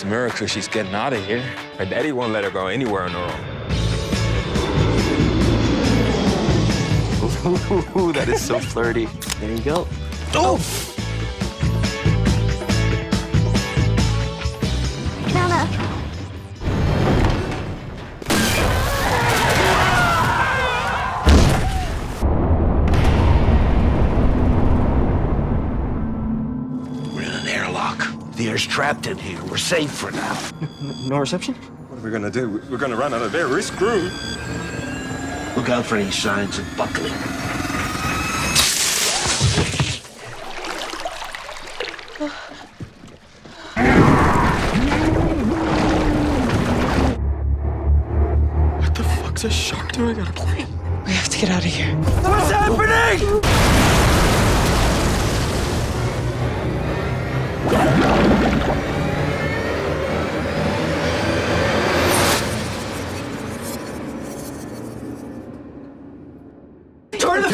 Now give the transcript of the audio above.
a miracle she's getting out of here. Her daddy won't let her go anywhere on her own. Ooh, that is so flirty. There you go. Oh! Nana. We're in an airlock. The air's trapped in here. We're safe for now. No reception? What are we gonna do? We're gonna run out of there. We're screwed. Look out for any signs of buckling. What the fuck's a shark doing on a plane? We have to get out of here. What's happening? Turn the